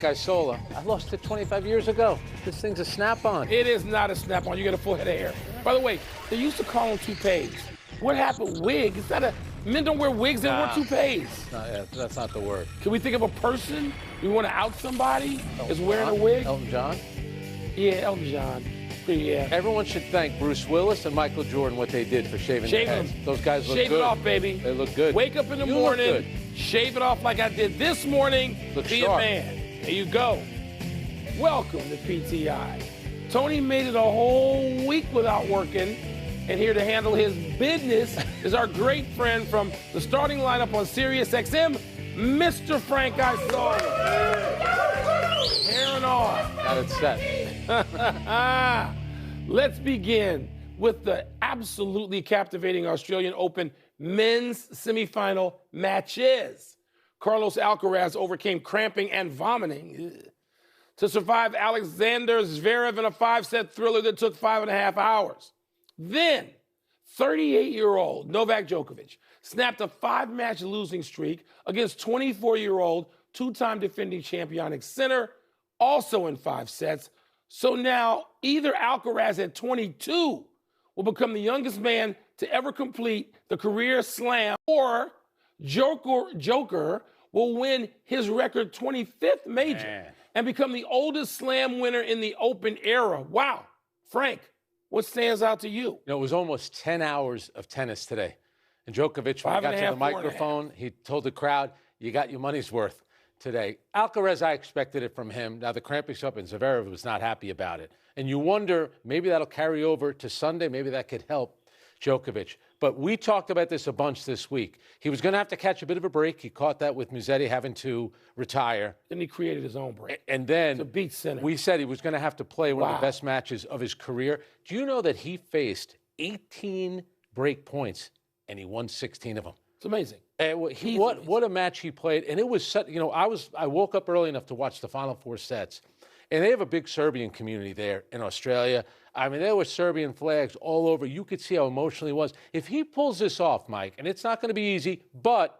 Isola. I lost it 25 years ago. This thing's a snap-on. It is not a snap-on. You got a full head of hair. By the way, they used to call them toupees. What happened? Wig? It's not a. Men don't wear wigs. They wear toupees. That's not the word. Can we think of a person we want to out somebody is wearing a wig? Elton John? Yeah, Elton John. Yeah. Everyone should thank Bruce Willis and Michael Jordan what they did for shaving their heads. Those guys look good. Shave it off, baby. They look good. Wake up in the morning, shave it off like I did this morning. Be a man. There you go. Welcome to PTI. Tony made it a whole week without working, and here to handle his business is our great friend from the starting lineup on Sirius XM, Mr. Frank Isola. Hair and all. Got it set. Let's begin with the absolutely captivating Australian Open men's semifinal matches. Carlos Alcaraz overcame cramping and vomiting to survive Alexander Zverev in a 5-set thriller that took 5.5 hours. Then, 38-year-old Novak Djokovic snapped a 5-match losing streak against 24-year-old two-time defending champion Jannik Sinner, also in 5 sets. So now, either Alcaraz at 22 will become the youngest man to ever complete the career slam, or Joker will win his record 25th major and become the oldest slam winner in the Open era. Wow. Frank, what stands out to you? You know, it was almost 10 hours of tennis today. And Djokovic, when he got to the microphone, he told the crowd, you got your money's worth today. Alcaraz, I expected it from him. Now, the cramping's up, and Zverev was not happy about it. And you wonder, maybe that'll carry over to Sunday. Maybe that could help Djokovic. But we talked about this a bunch this week. He was going to have to catch a bit of a break. He caught that with Musetti having to retire. Then he created his own break. And then to beat Sinner. We said he was going to have to play one of the best matches of his career. Do you know that he faced 18 break points and he won 16 of them? It's amazing. What a match he played. And it was such, you know, I woke up early enough to watch the final 4 sets. And they have a big Serbian community there in Australia. I mean, there were Serbian flags all over. You could see how emotional he was. If he pulls this off, Mike, and it's not going to be easy, but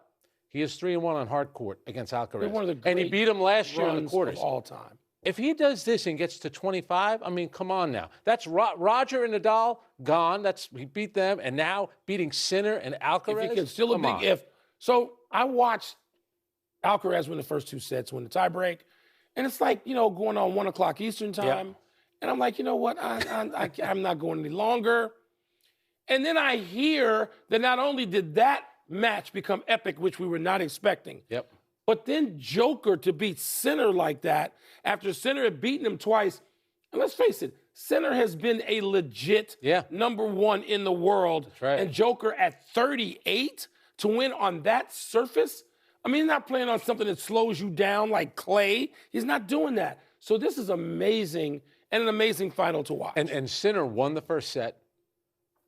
he is 3-1 on hard court against Alcaraz. And he beat him last year in the quarters. Of all time. If he does this and gets to 25, I mean, come on now. That's Roger and Nadal gone. He beat them, and now beating Sinner and Alcaraz. If he can still a big if. So I watched Alcaraz win the first 2 sets, win the tiebreak. And it's like, you know, going on 1 o'clock Eastern time. Yeah. And I'm like, you know what? I'm not going any longer. And then I hear that not only did that match become epic, which we were not expecting, but then Joker to beat Sinner like that, after Sinner had beaten him twice. And let's face it, Sinner has been a legit number 1 in the world. That's right. And Joker at 38 to win on that surface? I mean, he's not playing on something that slows you down like clay. He's not doing that. So this is amazing and an amazing final to watch. And Sinner won the first set.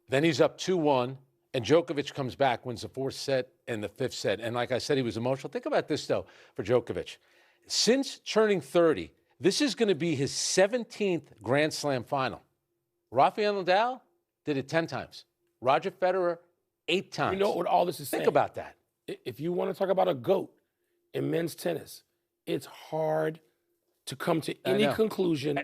Then he's up 2-1. And Djokovic comes back, wins the 4th set and the 5th set. And like I said, he was emotional. Think about this, though, for Djokovic. Since turning 30, this is going to be his 17th Grand Slam final. Rafael Nadal did it 10 times. Roger Federer, 8 times. You know what all this is saying? Think about that. If you want to talk about a GOAT in men's tennis, it's hard to come to any conclusion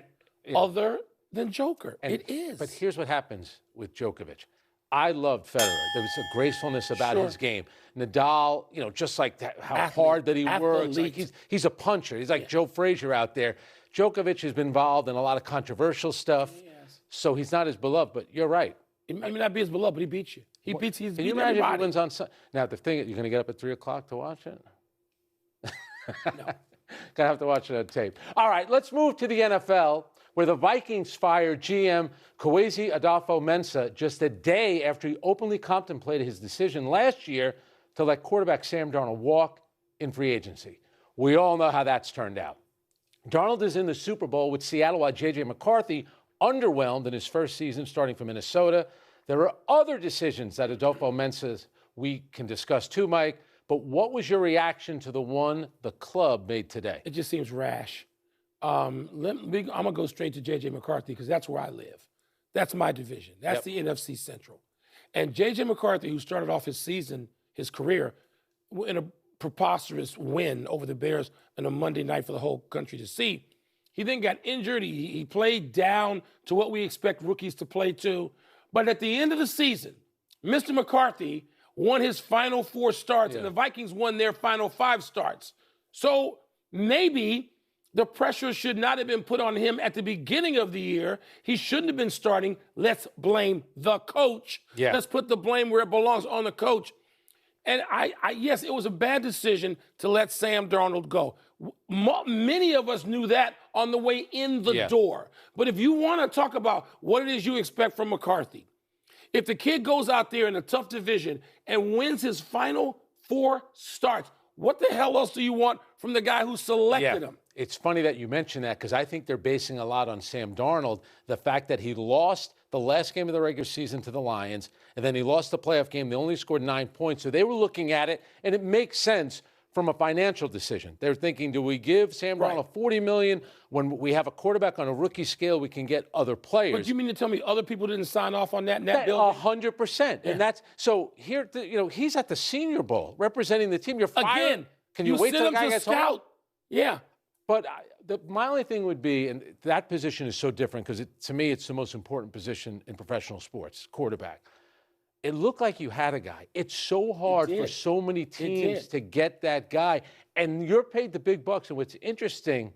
other than Joker. It is. But here's what happens with Djokovic. I loved Federer. There was a gracefulness about his game. Nadal, you know, just like that, how hard that he works. Like he's a puncher. He's like Joe Frazier out there. Djokovic has been involved in a lot of controversial stuff, so he's not as beloved. But you're right. He may not be as beloved, but he beats you. He beats Can you imagine if he wins on Sunday? Now, the thing, you're going to get up at 3 o'clock to watch it? No. Going to have to watch it on tape. All right, let's move to the NFL, where the Vikings fired GM Kwesi Adofo-Mensah just a day after he openly contemplated his decision last year to let quarterback Sam Darnold walk in free agency. We all know how that's turned out. Darnold is in the Super Bowl with Seattle, while J.J. McCarthy underwhelmed in his first season starting for Minnesota. There are other decisions that Adofo-Mensah we can discuss too, Mike, but what was your reaction to the one the club made today? It just seems rash. I'm going to go straight to J.J. McCarthy because that's where I live. That's my division. That's the NFC Central. And J.J. McCarthy, who started off his season, his career, in a preposterous win over the Bears on a Monday night for the whole country to see. He then got injured. He played down to what we expect rookies to play to. But at the end of the season, Mr. McCarthy won his final 4 starts, and the Vikings won their final 5 starts. So maybe the pressure should not have been put on him at the beginning of the year. He shouldn't have been starting. Let's blame the coach. Yeah. Let's put the blame where it belongs, on the coach. And yes, it was a bad decision to let Sam Darnold go. Many of us knew that on the way in the door. But if you want to talk about what it is you expect from McCarthy, if the kid goes out there in a tough division and wins his final 4 starts, what the hell else do you want from the guy who selected him? It's funny that you mention that, because I think they're basing a lot on Sam Darnold, the fact that he lost the last game of the regular season to the Lions, and then he lost the playoff game. They only scored 9 points. So they were looking at it, and it makes sense from a financial decision. They're thinking, do we give Sam Darnold $40 million when we have a quarterback on a rookie scale? We can get other players. But you mean to tell me other people didn't sign off on that in that building? 100%. And that's so here. He's at the Senior Bowl representing the team. You're fired. Again, Can you wait till the guy gets home? Yeah. But my only thing would be, and that position is so different because to me it's the most important position in professional sports, quarterback. It looked like you had a guy. It's so hard for so many teams to get that guy. And you're paid the big bucks. And what's interesting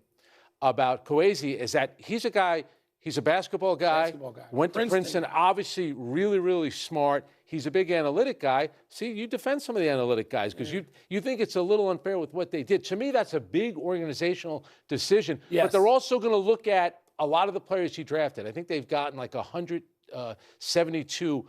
about Kwesi is that he's a guy, he's a basketball guy. Went to Princeton, obviously really, really smart. He's a big analytic guy. See, you defend some of the analytic guys because you think it's a little unfair with what they did. To me, that's a big organizational decision. Yes. But they're also going to look at a lot of the players he drafted. I think they've gotten like 172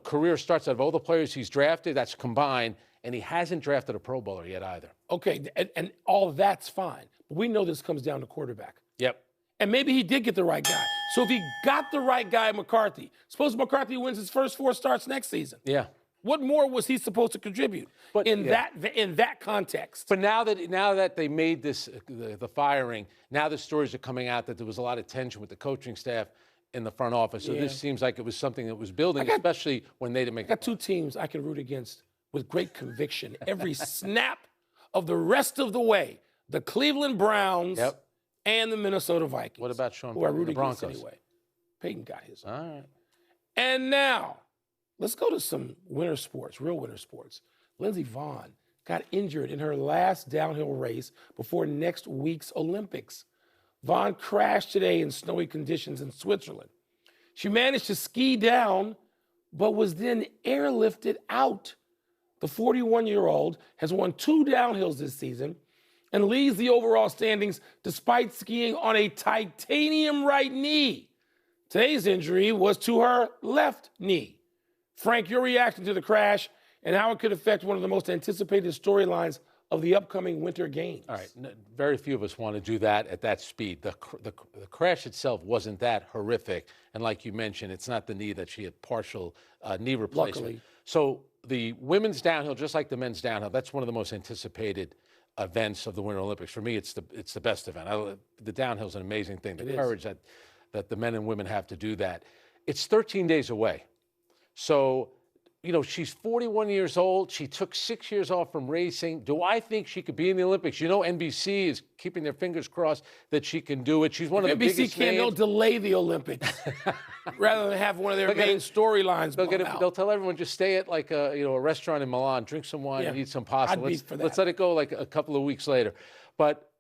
career starts out of all the players he's drafted. That's combined, and he hasn't drafted a Pro Bowler yet either. Okay, and all that's fine. But we know this comes down to quarterback. Yep. And maybe he did get the right guy. So if he got the right guy, McCarthy, suppose McCarthy wins his first 4 starts next season. Yeah. What more was he supposed to contribute in that context? But now that they made this the firing, now the stories are coming out that there was a lot of tension with the coaching staff in the front office. So this seems like it was something that was building, especially when they didn't make. I got 2 teams I can root against with great conviction every snap of the rest of the way: the Cleveland Browns and the Minnesota Vikings. What about Sean? Who I root the against Broncos? anyway. Peyton got his. All right. And now, let's go to some winter sports, real winter sports. Lindsey Vonn got injured in her last downhill race before next week's Olympics. Vonn crashed today in snowy conditions in Switzerland. She managed to ski down, but was then airlifted out. The 41-year-old has won 2 downhills this season and leads the overall standings despite skiing on a titanium right knee. Today's injury was to her left knee. Frank, your reaction to the crash and how it could affect one of the most anticipated storylines of the upcoming Winter Games. All right. Very few of us want to do that at that speed. The crash itself wasn't that horrific. And like you mentioned, it's not the knee that she had partial knee replacement. Luckily. So the women's downhill, just like the men's downhill, that's one of the most anticipated events of the Winter Olympics. For me, it's the best event. The downhill is an amazing thing. The courage that the men and women have to do that. It's 13 days away. So, she's 41 years old. She took 6 years off from racing. Do I think she could be in the Olympics? NBC is keeping their fingers crossed that she can do it. She's one of the biggest names. NBC can't, they'll delay the Olympics rather than have one of their main storylines. They'll tell everyone just stay at like a restaurant in Milan, drink some wine, and eat some pasta. Let's let it go like a couple of weeks later. But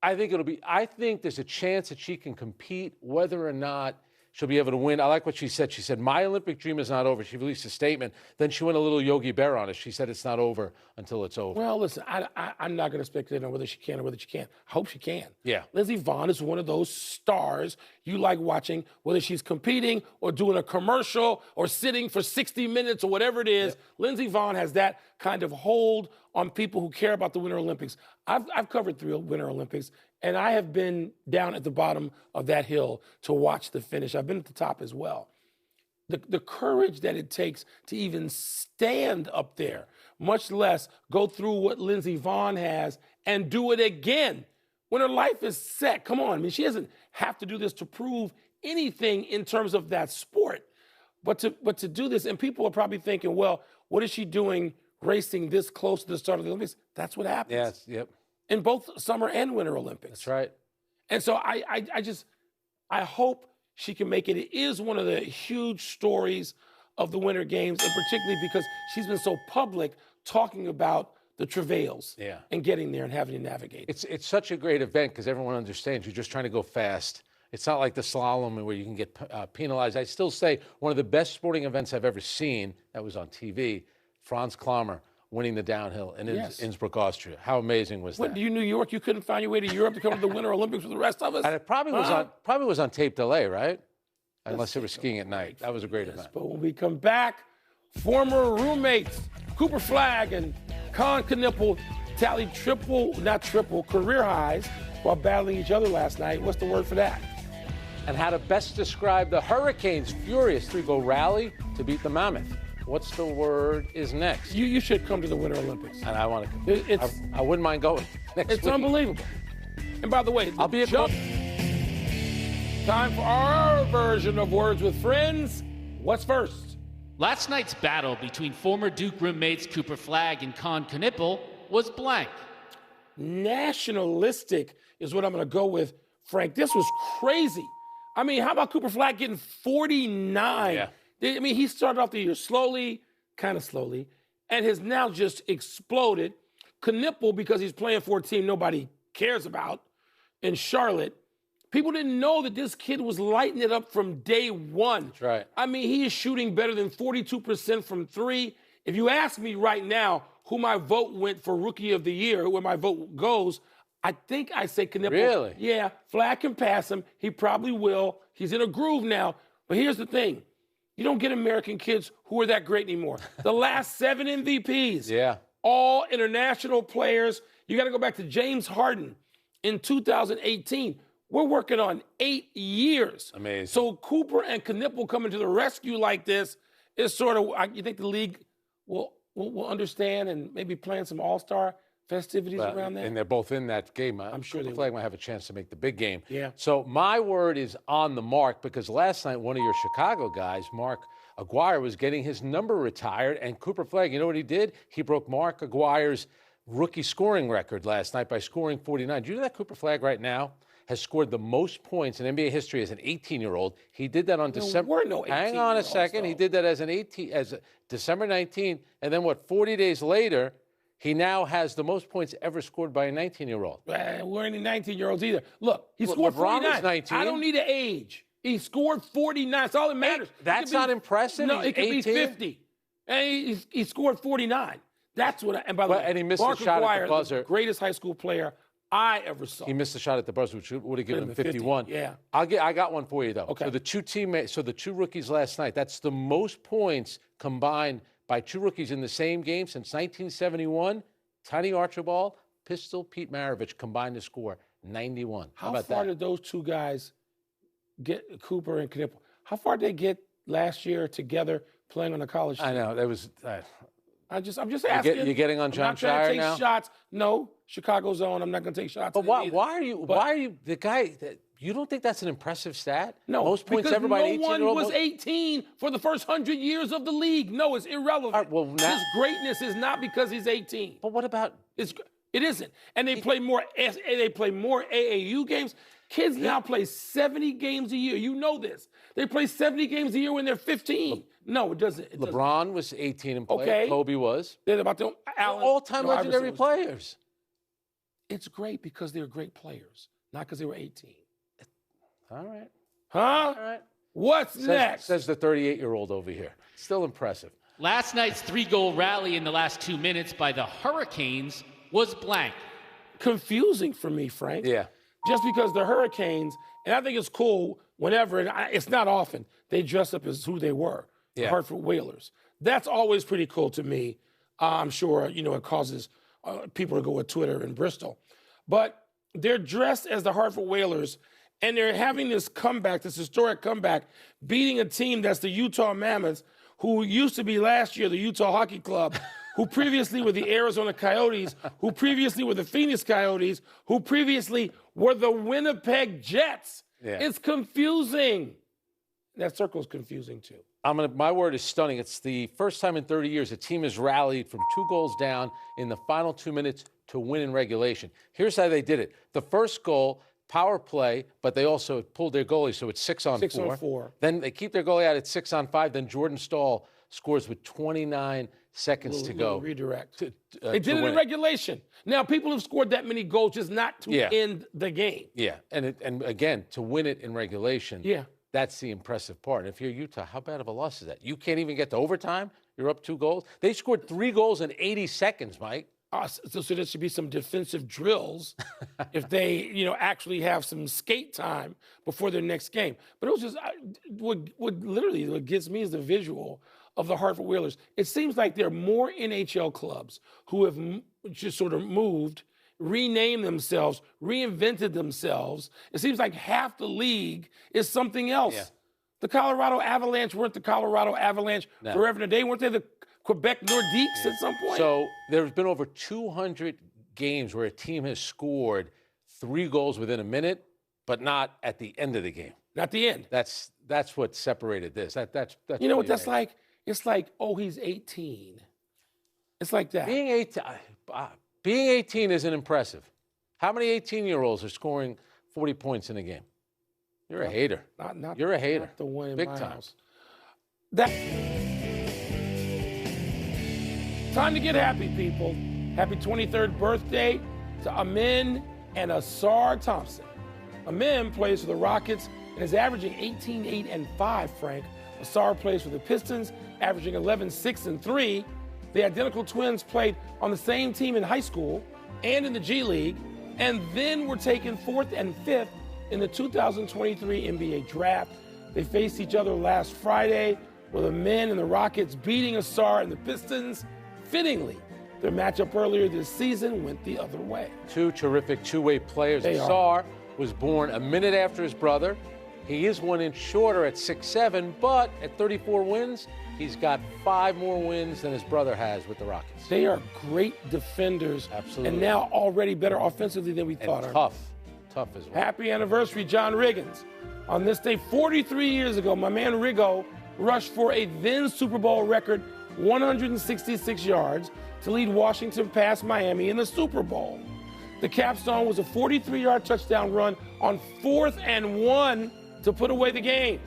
I think there's a chance that she can compete, whether or not she'll be able to win. I like what she said. She said, my Olympic dream is not over. She released a statement. Then she went a little Yogi Bear on it. She said it's not over until it's over. Well, listen, I'm not going to speculate on whether she can or whether she can't. I hope she can. Yeah. Lindsey Vonn is one of those stars you like watching, whether she's competing or doing a commercial or sitting for 60 minutes or whatever it is. Yep. Lindsey Vonn has that kind of hold on people who care about the Winter Olympics. I've covered 3 Winter Olympics, and I have been down at the bottom of that hill to watch the finish. I've been at the top as well. The courage that it takes to even stand up there, much less go through what Lindsey Vonn has and do it again when her life is set. Come on, she doesn't have to do this to prove anything in terms of that sport. But to do this, and people are probably thinking, well, what is she doing racing this close to the start of the Olympics. That's what happens. Yes, yep. In both Summer and Winter Olympics. That's right. And so I hope she can make it. It is one of the huge stories of the Winter Games, and particularly because she's been so public talking about the travails and getting there and having to navigate. It's such a great event because everyone understands you're just trying to go fast. It's not like the slalom where you can get penalized. I still say one of the best sporting events I've ever seen that was on TV, Franz Klammer winning the downhill in Innsbruck, Austria. How amazing was that? What, you New York, you couldn't find your way to Europe to come to the Winter Olympics with the rest of us? And it probably was on tape delay, right? Unless they were skiing at night. That was a great event. But when we come back, former roommates Cooper Flagg and Con Knipple tallied career highs while battling each other last night. What's the word for that? And how to best describe the Hurricanes' furious 3-goal rally to beat the Mammoth. What's the word is next? You should come to the Winter Olympics. And I want to. I wouldn't mind going next week. It's unbelievable. And by the way, I'll be a jump. Time for our version of Words with Friends. What's first? Last night's battle between former Duke roommates Cooper Flagg and Con Knipple was blank. Nationalistic is what I'm going to go with, Frank. This was crazy. I mean, how about Cooper Flagg getting 49? Yeah. I mean, he started off the year slowly, kind of slowly, and has now just exploded. Knipple, because he's playing for a team nobody cares about in Charlotte, people didn't know that this kid was lighting it up from day one. That's right. I mean, he is shooting better than 42% from three. If you ask me right now who my vote went for Rookie of the Year, where my vote goes, I think I say Knipple. Really? Yeah, Flagg can pass him. He probably will. He's in a groove now. But here's the thing. You don't get American kids who are that great anymore. The last 7 MVPs. Yeah. All international players. You got to go back to James Harden in 2018. We're working on 8 years. Amazing. So Cooper and Knipple coming to the rescue like this is sort of, you think the league will understand and maybe plan some all-star festivities around that? And they're both in that game. I'm sure Cooper Flagg might have a chance to make the big game. Yeah. So my word is on the mark because last night one of your Chicago guys, Mark Aguirre, was getting his number retired, and Cooper Flagg, you know what he did? He broke Mark Aguirre's rookie scoring record last night by scoring 49. Do you know that Cooper Flagg right now has scored the most points in NBA history as an 18-year-old? He did that on December. There were no 18-year-olds, hang on a second. though. He did that as December 19th, and then 40 days later, he now has the most points ever scored by a 19-year-old. We're any 19-year-olds either. Look, he scored LeBron 49. was 19. I don't need an age. He scored 49. That's all that matters. That's not impressive? No, He's it could be 18? 50. And he scored 49. That's what. And by the way, and he missed Mark the shot Aguirre, at the buzzer. the greatest high school player I ever saw. He missed the shot at the buzzer, which would have given him 51. Yeah. I got one for you, though. Okay. So the two rookies last night, that's the most points combined by two rookies in the same game since 1971. Tiny Archibald, Pistol, Pete Maravich combined to score 91. How about far that? did those two guys get, Cooper and Knipple? How far did they get last year together playing on a college team? I know. That was... I'm just asking. You're getting on John Shire now? I'm not trying to take shots. No, Chicago's own. I'm not going to take shots. But why are you the guy that... You don't think that's an impressive stat? No, most points because ever by an 18-year-old? no one was 18 for the first 100 years of the league. No, it's irrelevant. All right, well, now, his greatness is not because he's 18. But what about? It isn't. And they play more. They play more AAU games. Kids now play 70 games a year. You know this. They play 70 games a year when they're 15. No, it doesn't. LeBron was 18 and played. Okay. Kobe was. They're about to all-time legendary players. It's great because they're great players, not because they were 18. All right. Huh? All right. What's next? Says the 38-year-old over here. Still impressive. Last night's 3-goal rally in the last 2 minutes by the Hurricanes was blank. Confusing for me, Frank. Yeah. Just because the Hurricanes, and I think it's cool whenever, and it's not often, they dress up as who they were, the Hartford Whalers. That's always pretty cool to me. I'm sure, it causes people to go with Twitter in Bristol. But they're dressed as the Hartford Whalers, and they're having this comeback, this historic comeback, beating a team that's the Utah Mammoths, who used to be last year the Utah Hockey Club, who previously were the Arizona Coyotes, who previously were the Phoenix Coyotes, who previously were the Winnipeg Jets. Yeah. It's confusing. That circle's confusing, too. My word is stunning. It's the first time in 30 years a team has rallied from 2 goals down in the final 2 minutes to win in regulation. Here's how they did it. The first goal, power play, but they also pulled their goalie, so it's 6 on 4. 6 on 4. Then they keep their goalie out at 6 on 5. Then Jordan Stahl scores with 29 seconds to go. Redirect. They did it in regulation. Now, people have scored that many goals, just not to end the game. Yeah, and again, to win it in regulation. Yeah. That's the impressive part. And if you're Utah, how bad of a loss is that? You can't even get to overtime? You're up 2 goals? They scored 3 goals in 80 seconds, Mike. So there should be some defensive drills if they, actually have some skate time before their next game. But it was just what gets me is the visual of the Hartford Whalers. It seems like there are more NHL clubs who have just sort of moved, renamed themselves, reinvented themselves. It seems like half the league is something else. Yeah. The Colorado Avalanche weren't the Colorado Avalanche forever and a day. Weren't they the Quebec Nordiques at some point? So there's been over 200 games where a team has scored 3 goals within a minute, but not at the end of the game. Not the end. That's what separated this. That's you know what that's like? It's like, oh, he's 18. It's like that. Being 18 isn't impressive. How many 18-year-olds are scoring 40 points in a game? You're a hater. You're a hater. Not the one in Big my time. house. Time to get happy, people. Happy 23rd birthday to Amin and Asar Thompson. Amin plays for the Rockets and is averaging 18, 8, and 5, Frank. Asar plays for the Pistons, averaging 11, 6, and 3. The identical twins played on the same team in high school and in the G League, and then were taken 4th and 5th in the 2023 NBA draft. They faced each other last Friday, with the men and the Rockets beating Asar and the Pistons. Fittingly, their matchup earlier this season went the other way. 2 terrific two-way players. Asar was born a minute after his brother. He is 1 inch shorter at 6'7", but at 34 wins, he's got 5 more wins than his brother has with the Rockets. They are great defenders. Absolutely. And now already better offensively than we thought. Tough as well. Happy anniversary, John Riggins. On this day, 43 years ago, my man Riggo rushed for a then Super Bowl record 166 yards to lead Washington past Miami in the Super Bowl. The capstone was a 43-yard touchdown run on 4th and 1 to put away the game.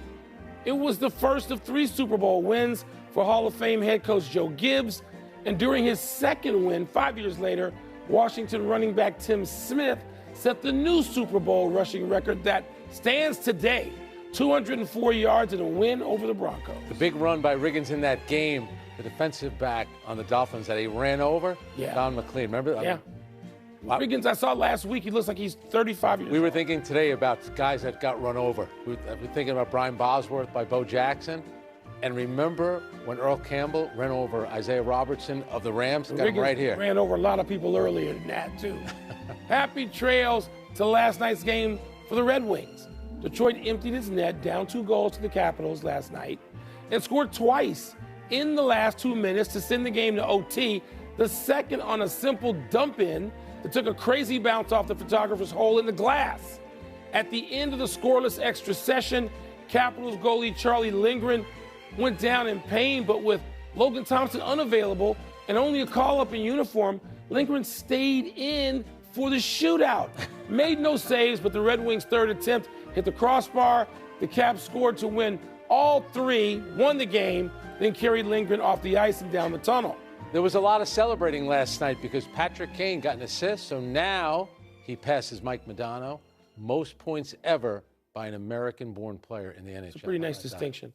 It was the first of 3 Super Bowl wins for Hall of Fame head coach Joe Gibbs, and during his second win 5 years later, Washington running back Tim Smith set the new Super Bowl rushing record that stands today, 204 yards in a win over the Broncos. The big run by Riggins in that game, the defensive back on the Dolphins that he ran over, Don McLean. Remember? Yeah. Riggins, I saw last week, he looks like he's 35 years old. We were thinking today about guys that got run over. We were thinking about Brian Bosworth by Bo Jackson. And remember when Earl Campbell ran over Isaiah Robertson of the Rams? Got him right here. Ran over a lot of people earlier than that, too. Happy trails to last night's game for the Red Wings. Detroit emptied its net, down 2 goals to the Capitals last night, and scored twice in the last 2 minutes to send the game to OT, the second on a simple dump-in that took a crazy bounce off the photographer's hole in the glass. At the end of the scoreless extra session, Capitals goalie Charlie Lindgren went down in pain, but with Logan Thompson unavailable and only a call-up in uniform, Lindgren stayed in for the shootout. Made no saves, but the Red Wings' third attempt hit the crossbar. The Caps scored to win all 3, won the game, then carried Lindgren off the ice and down the tunnel. There was a lot of celebrating last night because Patrick Kane got an assist, so now he passes Mike Modano, most points ever by an American-born player in the NHL. It's a pretty nice distinction.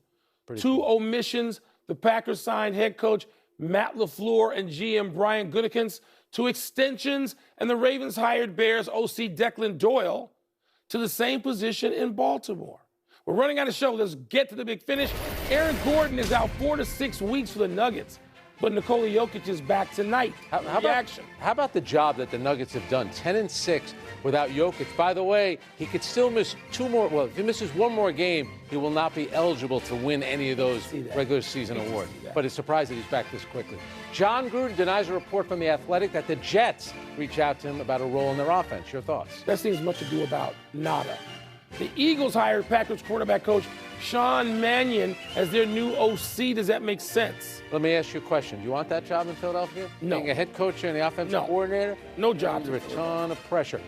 2 cool. omissions. The Packers signed head coach Matt LaFleur and GM Brian Gutekunst to extensions, and the Ravens hired Bears OC Declan Doyle to the same position in Baltimore. We're running out of show. Let's get to the big finish. Aaron Gordon is out 4 to 6 weeks for the Nuggets, but Nikola Jokic is back tonight. How about the job that the Nuggets have done? 10-6 without Jokic. By the way, he could still miss 2 more. Well, if he misses 1 more game, he will not be eligible to win any of those regular season awards. But it's surprising he's back this quickly. John Gruden denies a report from The Athletic that the Jets reach out to him about a role in their offense. Your thoughts? That seems much ado about nada. The Eagles hired Packers quarterback coach Sean Mannion as their new OC. Does that make sense? Let me ask you a question. Do you want that job in Philadelphia? No. Being a head coach and the offensive coordinator? No job. Under a ton of pressure.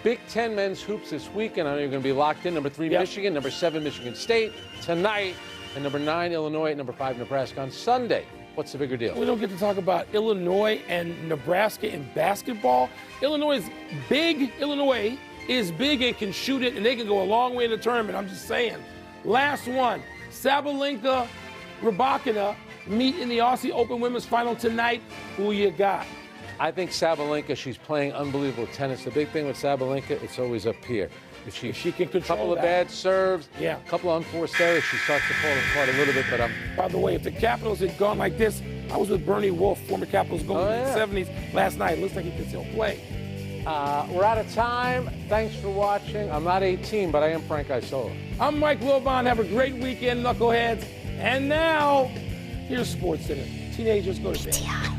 Big Ten men's hoops this weekend. I know you're going to be locked in. Number 3, Michigan. Number 7, Michigan State tonight. And number 9, Illinois. And number 5, Nebraska on Sunday. What's the bigger deal? We don't get to talk about Illinois and Nebraska in basketball. Illinois is big. Illinois is big and can shoot it, and they can go a long way in the tournament. I'm just saying. Last one. Sabalenka, Rybakina meet in the Aussie Open Women's Final tonight. Who you got? I think Sabalenka, she's playing unbelievable tennis. The big thing with Sabalenka, it's always up here. If she can control a couple that. of bad serves, a couple of unforced errors, she starts to fall apart a little bit. But by the way, if the Capitals had gone like this, I was with Bernie Wolf, former Capitals goalie in the 70s last night. It looks like he can still play. We're out of time. Thanks for watching. I'm not 18, but I am Frank Isola. I'm Mike Wilbon. Have a great weekend, knuckleheads. And now, here's SportsCenter. Teenagers, go to bed.